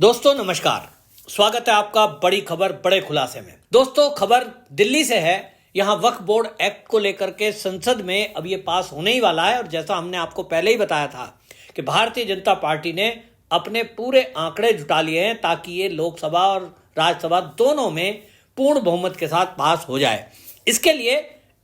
दोस्तों नमस्कार। स्वागत है आपका बड़ी खबर बड़े खुलासे में। दोस्तों खबर दिल्ली से है। यहां वक्फ बोर्ड एक्ट को लेकर के संसद में अब ये पास होने ही वाला है और जैसा हमने आपको पहले ही बताया था कि भारतीय जनता पार्टी ने अपने पूरे आंकड़े जुटा लिए हैं ताकि ये लोकसभा और राज्यसभा दोनों में पूर्ण बहुमत के साथ पास हो जाए। इसके लिए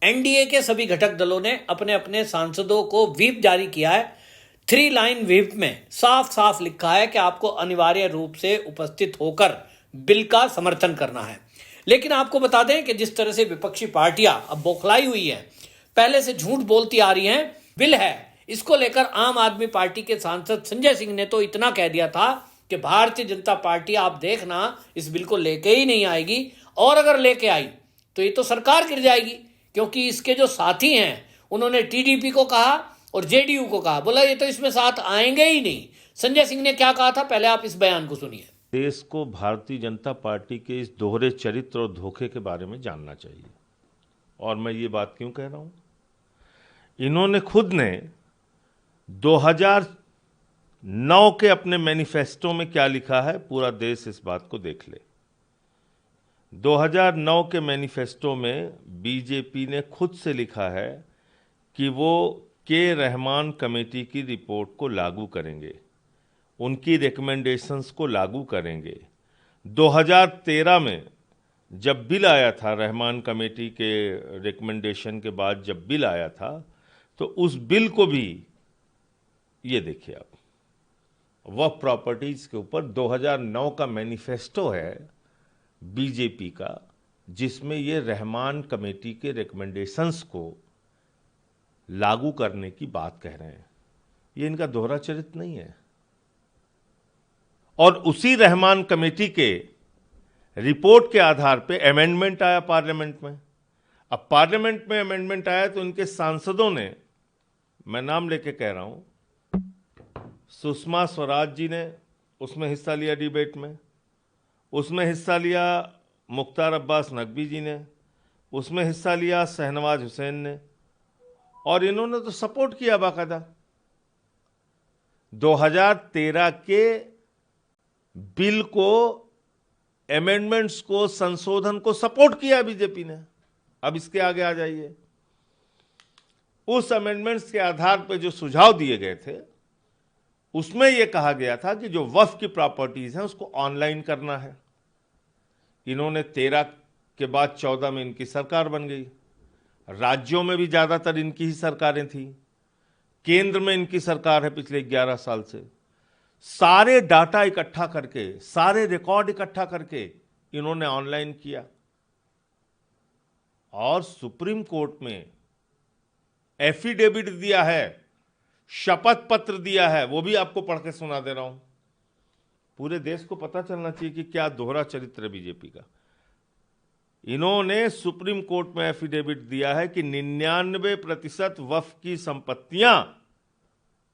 एनडीए के सभी घटक दलों ने अपने अपने सांसदों को व्हीप जारी किया है। 3 लाइन व्हीप में साफ साफ लिखा है कि आपको अनिवार्य रूप से उपस्थित होकर बिल का समर्थन करना है। लेकिन आपको बता दें कि जिस तरह से विपक्षी पार्टियां अब बौखलाई हुई हैं, पहले से झूठ बोलती आ रही हैं, बिल है इसको लेकर आम आदमी पार्टी के सांसद संजय सिंह ने तो इतना कह दिया था कि भारतीय जनता पार्टी आप देखना इस बिल को लेके ही नहीं आएगी, और अगर लेके आई तो ये तो सरकार गिर जाएगी। क्योंकि इसके जो साथी हैं उन्होंने टीडीपी को कहा और जेडीयू को कहा, बोला ये तो इसमें साथ आएंगे ही नहीं। संजय सिंह ने क्या कहा था, पहले आप इस बयान को सुनिए। देश को भारतीय जनता पार्टी के इस दोहरे चरित्र और धोखे के बारे में जानना चाहिए। और मैं ये बात क्यों कह रहा हूं, इन्होंने खुद ने 2009 के अपने मैनिफेस्टो में क्या लिखा है, पूरा देश इस बात को देख ले। 2009 के मैनिफेस्टो में बीजेपी ने खुद से लिखा है कि वो के रहमान कमेटी की रिपोर्ट को लागू करेंगे, उनकी रिकमेंडेशंस को लागू करेंगे। 2013 में जब बिल आया था, रहमान कमेटी के रिकमेंडेशन के बाद जब बिल आया था, तो उस बिल को भी ये देखिए आप, वक्फ प्रॉपर्टीज के ऊपर 2009 का मैनिफेस्टो है बीजेपी का, जिसमें ये रहमान कमेटी के रिकमेंडेशंस को लागू करने की बात कह रहे हैं। ये इनका दोहरा चरित्र नहीं है। और उसी रहमान कमेटी के रिपोर्ट के आधार पे अमेंडमेंट आया पार्लियामेंट में। अब पार्लियामेंट में अमेंडमेंट आया तो इनके सांसदों ने, मैं नाम लेके कह रहा हूं, सुषमा स्वराज जी ने उसमें हिस्सा लिया डिबेट में, उसमें हिस्सा लिया मुख्तार अब्बास नकवी जी ने, उसमें हिस्सा लिया शहनवाज हुसैन ने, और इन्होंने तो सपोर्ट किया बाकायदा। 2013 के बिल को, अमेंडमेंट्स को, संशोधन को सपोर्ट किया बीजेपी ने। अब इसके आगे आ जाइए, उस अमेंडमेंट्स के आधार पर जो सुझाव दिए गए थे उसमें यह कहा गया था कि जो वक्फ की प्रॉपर्टीज हैं उसको ऑनलाइन करना है। इन्होंने 13 के बाद 14 में इनकी सरकार बन गई। राज्यों में भी ज्यादातर इनकी ही सरकारें थी, केंद्र में इनकी सरकार है पिछले 11 साल से। सारे डाटा इकट्ठा करके, सारे रिकॉर्ड इकट्ठा करके इन्होंने ऑनलाइन किया और सुप्रीम कोर्ट में एफिडेविट दिया है, शपथ पत्र दिया है, वो भी आपको पढ़ के सुना दे रहा हूं। पूरे देश को पता चलना चाहिए कि क्या दोहरा चरित्र है बीजेपी का। इन्होंने सुप्रीम कोर्ट में एफिडेविट दिया है कि 99% वक्फ की संपत्तियां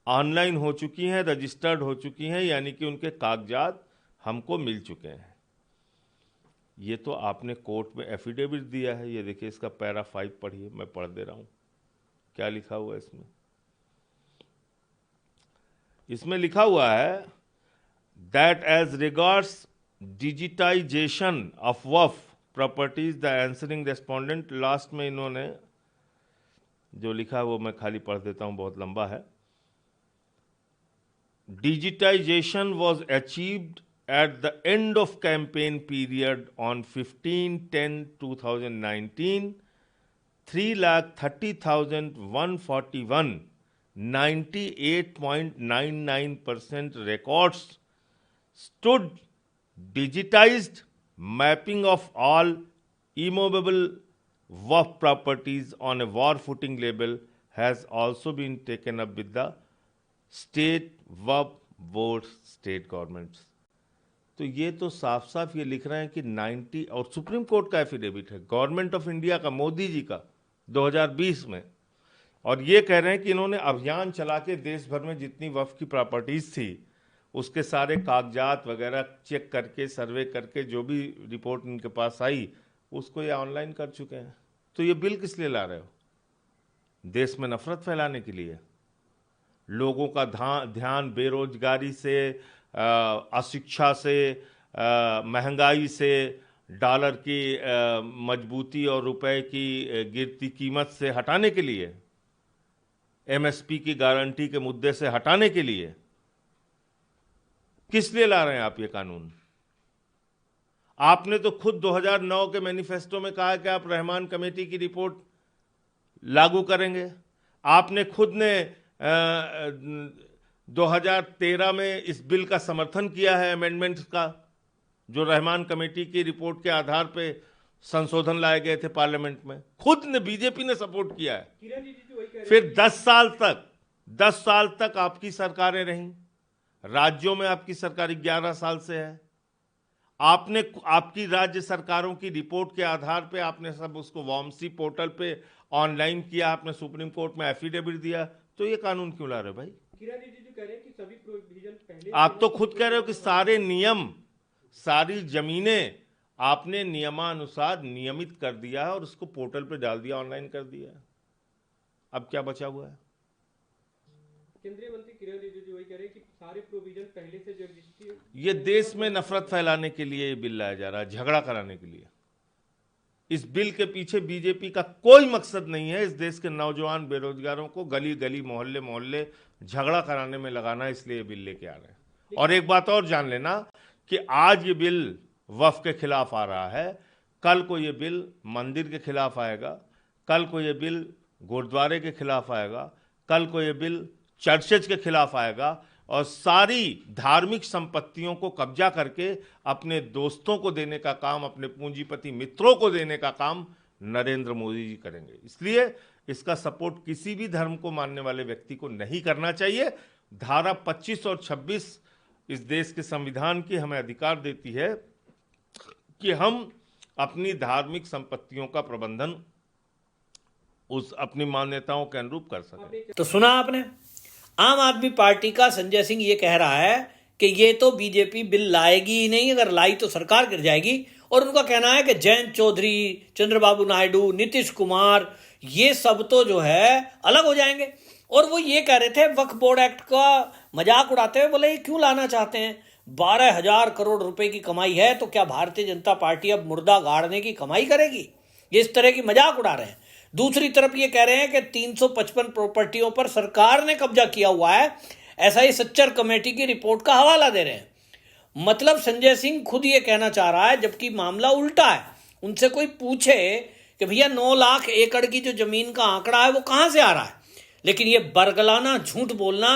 ऑनलाइन हो चुकी हैं, रजिस्टर्ड हो चुकी हैं, यानी कि उनके कागजात हमको मिल चुके हैं। ये तो आपने कोर्ट में एफिडेविट दिया है। ये देखिए, इसका पैरा 5 पढ़िए, मैं पढ़ दे रहा हूं क्या लिखा हुआ है इसमें। इसमें लिखा हुआ है that as regards digitisation of waqf properties the answering respondent, last में इन्होंने जो लिखा है वो मैं खाली पढ़ देता हूं, बहुत लंबा है। Digitisation was achieved at the end of campaign period on 15/10/2019, 3,30,141, 98.99% records stood digitized. Mapping of all immovable waqf properties on a war footing label has also been taken up with the state waqf boards, state governments. तो ये तो साफ साफ ये लिख रहे हैं कि 90, और सुप्रीम कोर्ट का एफिडेविट है, गवर्नमेंट ऑफ इंडिया का, मोदी जी का 2020 में, और ये कह रहे हैं कि इन्होंने अभियान चला के देश भर में जितनी वक्फ की प्रॉपर्टीज थी उसके सारे कागजात वगैरह चेक करके, सर्वे करके, जो भी रिपोर्ट इनके पास आई उसको ये ऑनलाइन कर चुके हैं। तो ये बिल किस लिए ला रहे हो? देश में नफरत फैलाने के लिए? लोगों का ध्यान बेरोजगारी से, अशिक्षा से, महंगाई से, डॉलर की मजबूती और रुपए की गिरती कीमत से हटाने के लिए, एमएसपी की गारंटी के मुद्दे से हटाने के लिए किस लिए ला रहे हैं आप ये कानून? आपने तो खुद 2009 के मैनिफेस्टो में कहा कि आप रहमान कमेटी की रिपोर्ट लागू करेंगे। आपने खुद ने 2013 में इस बिल का समर्थन किया है, अमेंडमेंट्स का, जो रहमान कमेटी की रिपोर्ट के आधार पे संशोधन लाए गए थे पार्लियामेंट में। खुद ने, बीजेपी ने सपोर्ट किया है। फिर 10 साल तक आपकी सरकारें रहीं, राज्यों में आपकी सरकार 11 साल से है। आपने आपकी राज्य सरकारों की रिपोर्ट के आधार पे आपने सब उसको वामसी पोर्टल पे ऑनलाइन किया, आपने सुप्रीम कोर्ट में एफिडेविट दिया, तो ये कानून क्यों ला रहे हो भाई? कह रहे हैं कि सभी प्रोविजन पहले, आप तो खुद कह रहे हो कि सारे नियम, सारी जमीनें आपने नियमानुसार नियमित कर दिया है और उसको पोर्टल पे डाल दिया, ऑनलाइन कर दिया। अब क्या बचा हुआ है? केंद्रीय मंत्री किरण रिजिजू वही कह रहे हैं कि सारे प्रोविजन पहले से जो एग्जिस्ट, ये देश में नफरत फैलाने के लिए ये बिल लाया जा रहा है, झगड़ा कराने के लिए। इस बिल के पीछे बीजेपी का कोई मकसद नहीं है इस देश के नौजवान बेरोजगारों को गली गली, मोहल्ले मोहल्ले झगड़ा कराने में लगाना, इसलिए ये बिल लेके आ रहे हैं। और एक बात और जान लेना कि आज ये बिल वक्फ के खिलाफ आ रहा है, कल को ये बिल मंदिर के खिलाफ आएगा, कल को ये बिल गुरुद्वारे के खिलाफ आएगा, कल को ये बिल चर्चेज के खिलाफ आएगा और सारी धार्मिक संपत्तियों को कब्जा करके अपने दोस्तों को देने का काम, अपने पूंजीपति मित्रों को देने का काम नरेंद्र मोदी जी करेंगे। इसलिए इसका सपोर्ट किसी भी धर्म को मानने वाले व्यक्ति को नहीं करना चाहिए। धारा 25 और 26 इस देश के संविधान की हमें अधिकार देती है कि हम अपनी धार्मिक संपत्तियों का प्रबंधन उस अपनी मान्यताओं के अनुरूप कर सकें। तो सुना आपने, आम आदमी पार्टी का संजय सिंह ये कह रहा है कि ये तो बीजेपी बिल लाएगी ही नहीं, अगर लाई तो सरकार गिर जाएगी। और उनका कहना है कि जयंत चौधरी, चंद्रबाबू नायडू, नीतीश कुमार, ये सब तो जो है अलग हो जाएंगे। और वो ये कह रहे थे, वक्फ बोर्ड एक्ट का मजाक उड़ाते हुए, बोले ये क्यों लाना चाहते हैं? 12,000 करोड़ रुपए की कमाई है, तो क्या भारतीय जनता पार्टी अब मुर्दा गाड़ने की कमाई करेगी? ये इस तरह की मजाक उड़ा रहे हैं। दूसरी तरफ ये कह रहे हैं कि 355 प्रॉपर्टियों पर सरकार ने कब्जा किया हुआ है, ऐसा ही सच्चर कमेटी की रिपोर्ट का हवाला दे रहे हैं। मतलब संजय सिंह खुद ये कहना चाह रहा है, जबकि मामला उल्टा है। उनसे कोई पूछे कि भैया 9 लाख एकड़ की जो जमीन का आंकड़ा है वो कहां से आ रहा है, लेकिन ये बरगलाना, झूठ बोलना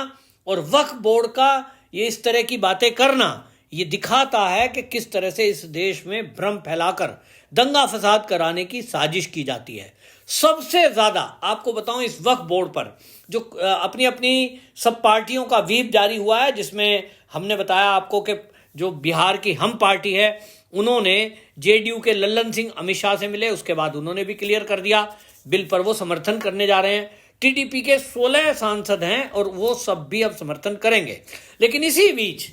और वक्फ बोर्ड का ये इस तरह की बातें करना, ये दिखाता है कि किस तरह से इस देश में भ्रम फैलाकर दंगा फसाद कराने की साजिश की जाती है। सबसे ज्यादा आपको बताऊं, इस वक्फ बोर्ड पर जो अपनी अपनी सब पार्टियों का व्हीप जारी हुआ है, जिसमें हमने बताया आपको कि जो बिहार की हम पार्टी है, उन्होंने जेडीयू के लल्लन सिंह अमित शाह से मिले, उसके बाद उन्होंने भी क्लियर कर दिया बिल पर वो समर्थन करने जा रहे हैं। टीडीपी के 16 सांसद हैं और वो सब भी अब समर्थन करेंगे। लेकिन इसी बीच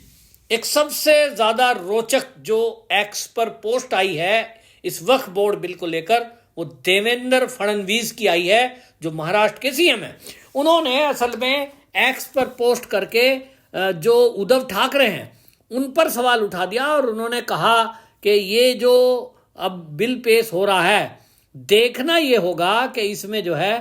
एक सबसे ज्यादा रोचक जो एक्स पर पोस्ट आई है इस वक्फ बोर्ड बिल को लेकर, वो देवेंद्र फडणवीस की आई है, जो महाराष्ट्र के सीएम है। उन्होंने असल में एक्स पर पोस्ट करके जो उद्धव ठाकरे हैं उन पर सवाल उठा दिया और उन्होंने कहा कि ये जो अब बिल पेश हो रहा है, देखना ये होगा कि इसमें जो है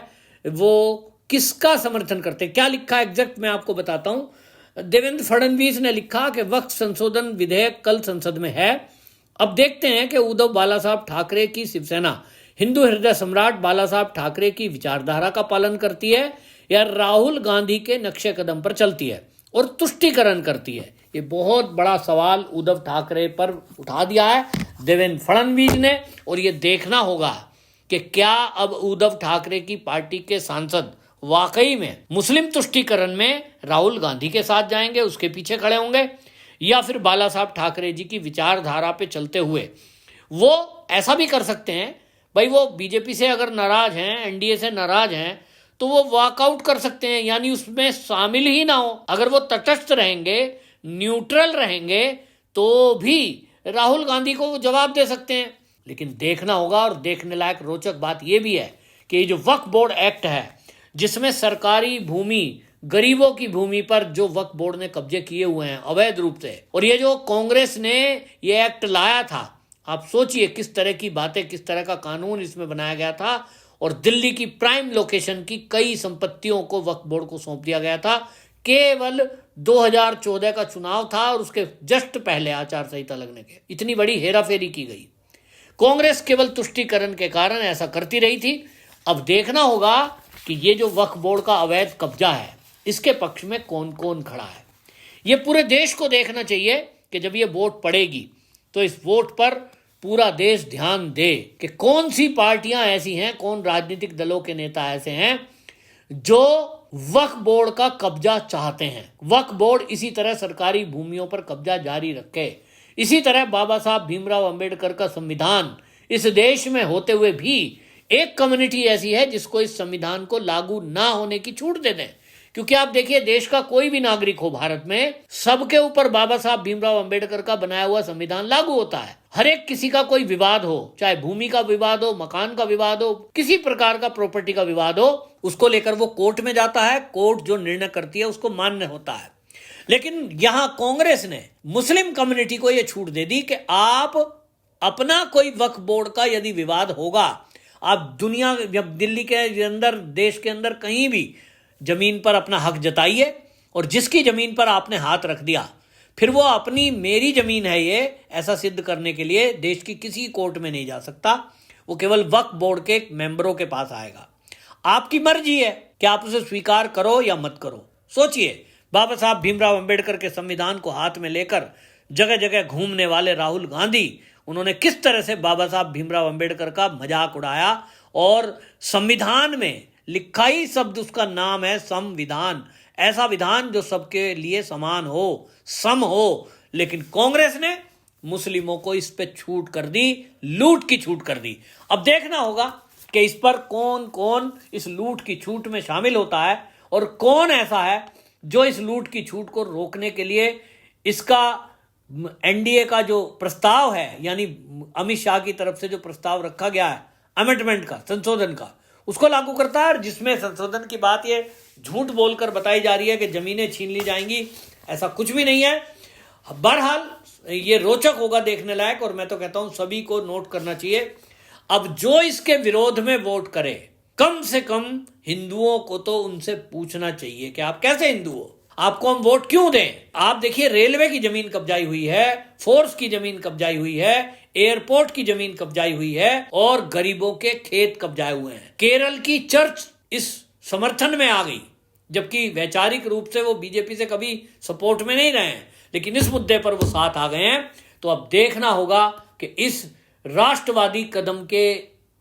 वो किसका समर्थन करते हैं। क्या लिखा एग्जैक्ट मैं आपको बताता हूं। देवेंद्र फडणवीस ने लिखा कि वक्फ संशोधन विधेयक कल संसद में है, अब देखते हैं कि उद्धव बाला साहब ठाकरे की शिवसेना हिंदू हृदय सम्राट बाला साहब ठाकरे की विचारधारा का पालन करती है या राहुल गांधी के नक्शे कदम पर चलती है और तुष्टीकरण करती है। ये बहुत बड़ा सवाल उद्धव ठाकरे पर उठा दिया है देवेंद्र फडणवीस ने, और ये देखना होगा कि क्या अब उद्धव ठाकरे की पार्टी के सांसद वाकई में मुस्लिम तुष्टीकरण में राहुल गांधी के साथ जाएंगे, उसके पीछे खड़े होंगे, या फिर बाला साहब ठाकरे जी की विचारधारा पे चलते हुए वो ऐसा भी कर सकते हैं। भाई वो बीजेपी से अगर नाराज हैं, एनडीए से नाराज हैं, तो वो वॉकआउट कर सकते हैं, यानी उसमें शामिल ही ना हो। अगर वो तटस्थ रहेंगे, न्यूट्रल रहेंगे, तो भी राहुल गांधी को वो जवाब दे सकते हैं। लेकिन देखना होगा, और देखने लायक रोचक बात यह भी है कि ये जो वक्फ बोर्ड एक्ट है, जिसमें सरकारी भूमि गरीबों की भूमि पर जो वक्फ बोर्ड ने कब्जे किए हुए हैं अवैध रूप से, और ये जो कांग्रेस ने ये एक्ट लाया था, आप सोचिए किस तरह की बातें, किस तरह का कानून इसमें बनाया गया था, और दिल्ली की प्राइम लोकेशन की कई संपत्तियों को वक्फ बोर्ड को सौंप दिया गया था। केवल 2014 का चुनाव था और उसके जस्ट पहले आचार संहिता लगने के इतनी बड़ी हेराफेरी की गई। कांग्रेस केवल तुष्टीकरण के कारण ऐसा करती रही थी। अब देखना होगा कि ये जो वक्फ बोर्ड का अवैध कब्जा है, इसके पक्ष में कौन कौन खड़ा है। ये पूरे देश को देखना चाहिए कि जब ये वोट पड़ेगी तो इस वोट पर पूरा देश ध्यान दे कि कौन सी पार्टियां ऐसी हैं, कौन राजनीतिक दलों के नेता ऐसे हैं जो वक्फ बोर्ड का कब्जा चाहते हैं। वक्फ बोर्ड इसी तरह सरकारी भूमियों पर कब्जा जारी रखे। इसी तरह बाबा साहब भीमराव अंबेडकर का संविधान इस देश में होते हुए भी एक कम्युनिटी ऐसी है जिसको इस संविधान को लागू ना होने की छूट दे दें। क्योंकि आप देखिए, देश का कोई भी नागरिक हो भारत में, सबके ऊपर बाबा साहब भीमराव अंबेडकर का बनाया हुआ संविधान लागू होता है। हर एक किसी का कोई विवाद हो, चाहे भूमि का विवाद हो, मकान का विवाद हो, किसी प्रकार का प्रॉपर्टी का विवाद हो, उसको लेकर वो कोर्ट में जाता है। कोर्ट जो निर्णय करती है उसको मान्य होता है। लेकिन यहां कांग्रेस ने मुस्लिम कम्युनिटी को यह छूट दे दी कि आप अपना कोई वक्फ बोर्ड का यदि विवाद होगा, आप दुनिया, दिल्ली के अंदर, देश के अंदर कहीं भी जमीन पर अपना हक जताइए, और जिसकी जमीन पर आपने हाथ रख दिया, फिर वो अपनी मेरी जमीन है ये ऐसा सिद्ध करने के लिए देश की किसी कोर्ट में नहीं जा सकता। वो केवल वक्फ बोर्ड के मेंबरों के पास आएगा। आपकी मर्जी है कि आप उसे स्वीकार करो या मत करो। सोचिए, बाबा साहब भीमराव अंबेडकर के संविधान को हाथ में लेकर जगह जगह घूमने वाले राहुल गांधी, उन्होंने किस तरह से बाबा साहब भीमराव अंबेडकर का मजाक उड़ाया। और संविधान में लिखा ही शब्द उसका नाम है संविधान, ऐसा विधान जो सबके लिए समान हो, सम हो। लेकिन कांग्रेस ने मुस्लिमों को इस पे छूट कर दी, लूट की छूट कर दी। अब देखना होगा कि इस पर कौन कौन इस लूट की छूट में शामिल होता है और कौन ऐसा है जो इस लूट की छूट को रोकने के लिए इसका एनडीए का जो प्रस्ताव है, यानी अमित शाह की तरफ से जो प्रस्ताव रखा गया है अमेंडमेंट का, संशोधन का, उसको लागू करता है। और जिसमें संशोधन की बात ये झूठ बोलकर बताई जा रही है कि जमीनें छीन ली जाएंगी, ऐसा कुछ भी नहीं है। बहरहाल ये रोचक होगा, देखने लायक, और मैं तो कहता हूं सभी को नोट करना चाहिए। अब जो इसके विरोध में वोट करे, कम से कम हिंदुओं को तो उनसे पूछना चाहिए कि आप कैसे हिंदू हो, आपको हम वोट क्यों दें। आप देखिए, रेलवे की जमीन कब्जाई हुई है, फोर्स की जमीन कब्जाई हुई है, एयरपोर्ट की जमीन कब्जाई हुई है, और गरीबों के खेत कब्जाए हुए हैं। केरल की चर्च इस समर्थन में आ गई, जबकि वैचारिक रूप से वो बीजेपी से कभी सपोर्ट में नहीं रहे हैं, लेकिन इस मुद्दे पर वो साथ आ गए हैं। तो अब देखना होगा कि इस राष्ट्रवादी कदम के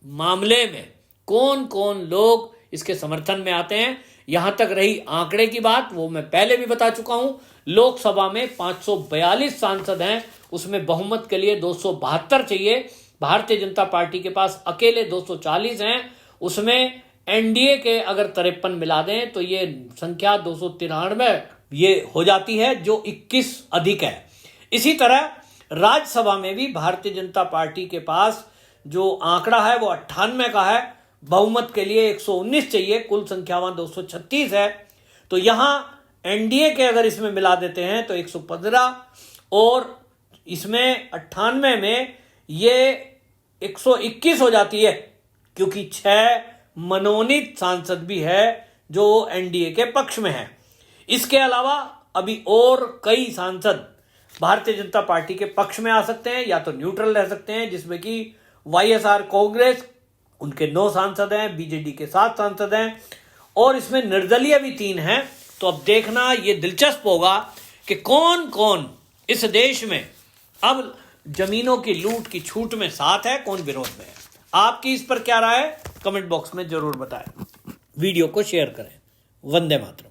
मामले में कौन कौन लोग इसके समर्थन में आते हैं। यहां तक रही आंकड़े की बात, वो मैं पहले भी बता चुका हूं। लोकसभा में 542 सांसद हैं, उसमें बहुमत के लिए 272 चाहिए। भारतीय जनता पार्टी के पास अकेले 240 हैं, उसमें एनडीए के अगर 53 मिला दें तो ये संख्या 293 ये हो जाती है, जो 21 अधिक है। इसी तरह राज्यसभा में भी भारतीय जनता पार्टी के पास जो आंकड़ा है वो 98 का है, बहुमत के लिए 119 चाहिए, कुल संख्या वहां 236 है। तो यहां एनडीए के अगर इसमें मिला देते हैं तो 115, और इसमें 98 में ये 121 हो जाती है, क्योंकि 6 मनोनीत सांसद भी है जो एनडीए के पक्ष में है। इसके अलावा अभी और कई सांसद भारतीय जनता पार्टी के पक्ष में आ सकते हैं, या तो न्यूट्रल रह सकते हैं, जिसमें कि वाईएसआर कांग्रेस, उनके 9 सांसद हैं, बीजेडी के 7 सांसद हैं, और इसमें निर्दलीय भी 3 हैं। तो अब देखना ये दिलचस्प होगा कि कौन कौन इस देश में अब जमीनों की लूट की छूट में साथ है, कौन विरोध में है। आपकी इस पर क्या राय है, कमेंट बॉक्स में जरूर बताएं। वीडियो को शेयर करें। वंदे मातरम।